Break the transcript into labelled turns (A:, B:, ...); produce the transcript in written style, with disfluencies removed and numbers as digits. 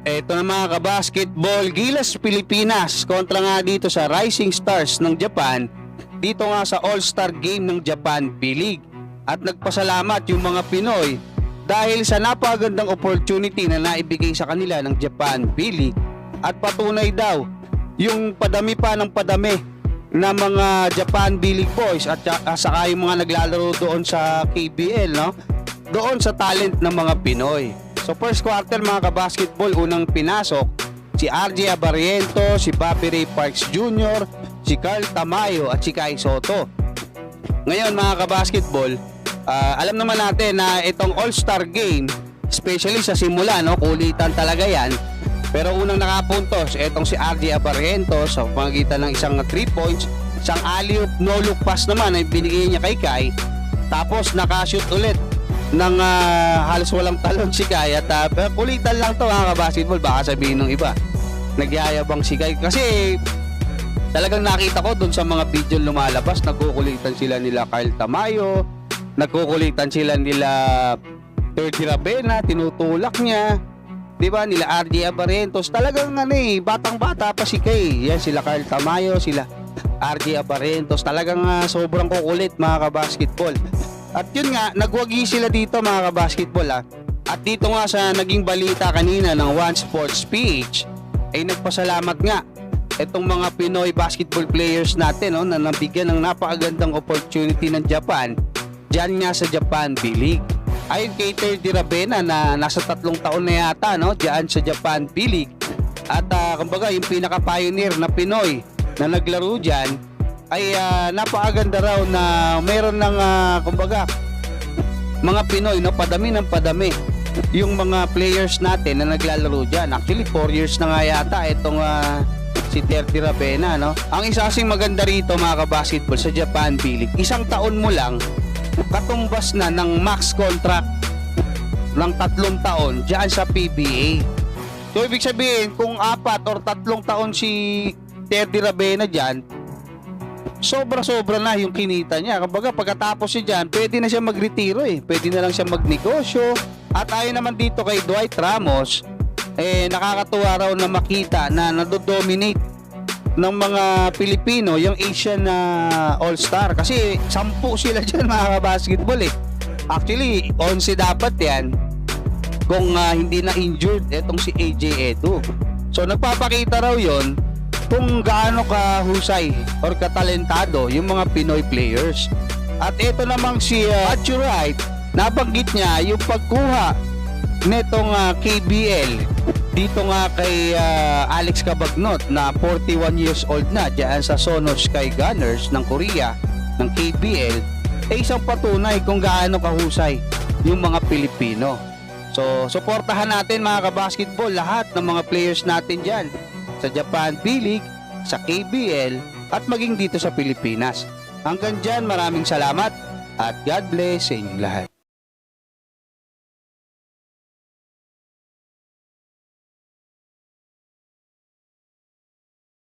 A: Eto na mga kabasketball, Gilas Pilipinas kontra nga dito sa Rising Stars ng Japan dito nga sa All-Star Game ng Japan B-League. At nagpasalamat yung mga Pinoy dahil sa napakagandang opportunity na naibigay sa kanila ng Japan B-League at patunay daw yung padami pa ng padami na mga Japan B-League boys at saka yung mga naglalaro doon sa KBL, no? Doon sa talent ng mga Pinoy. So first quarter mga kabasketball, unang pinasok si RJ Abariento, si Bobby Ray Parks Jr., si Carl Tamayo at si Kai Soto. Ngayon mga kabasketball, alam naman natin na itong All-Star Game, especially sa simula, no, kulitan talaga yan. Pero unang nakapuntos, itong si RJ Abariento sa pamagitan ng isang 3 points, isang alley-oop no-look pass naman ay binigay niya kay Kai. Tapos nakashoot ulit ng halos walang talon si Kai at kulitan lang to mga kabasketball, baka sabihin ng iba nagyayabang si Kai kasi talagang nakita ko doon sa mga video lumalabas, nagkukulitan sila nila Carl Tamayo, nagkukulitan sila nila Terdy Ravena, tinutulak niya, di ba, nila RJ Abarientos, talagang batang-bata pa si Kai. Yan sila Carl Tamayo, sila RJ Abarientos, talagang sobrang kukulit mga kabasketball. At yun nga, nagwagi sila dito mga kabasketball At dito nga sa naging balita kanina ng One Sports PH ay nagpasalamat nga itong mga Pinoy basketball players natin, no, na nabigyan ng napakagandang opportunity ng Japan dyan nga sa Japan B-League. Ayon kay Terdy Ravena na nasa 3 taon na yata, no, dyan sa Japan B-League. At kumbaga yung pinaka-pioneer na Pinoy na naglaro dyan ay napakaganda raw na meron ng kumbaga mga Pinoy, no, padami ng padami yung mga players natin na naglalaro dyan. Actually 4 years na nga yata itong si Terdy Ravena, no. Ang isa kasing maganda rito mga kabasketball sa Japan B-League, 1 taon mo lang katumbas na ng max contract ng 3 taon dyan sa PBA. So ibig sabihin kung 4 or 3 taon si Terdy Ravena dyan, sobra-sobra na yung kinita niya. Kumbaga pagkatapos siya dyan, pwede na siya magretiro pwede na lang siya magnegosyo. At ayon naman dito kay Dwight Ramos, nakakatuwa raw na makita na nadodominate ng mga Pilipino yung Asian All-Star. Kasi 10 sila dyan mga basketball Actually 11 dapat yan kung hindi na injured etong si AJ Edu. So nagpapakita raw yon kung gaano kahusay or katalentado yung mga Pinoy players. At ito namang si Matthew Wright, nabanggit niya yung pagkuha netong KBL dito nga kay Alex Cabagnot na 41 years old na dyan sa Sono Sky Gunners ng Korea ng KBL, isang patunay kung gaano kahusay yung mga Pilipino. So suportahan natin mga kabasketball lahat ng mga players natin dyan sa Japan B-League, sa KBL at maging dito sa Pilipinas. Hanggang dyan, maraming salamat at God bless sa inyong lahat.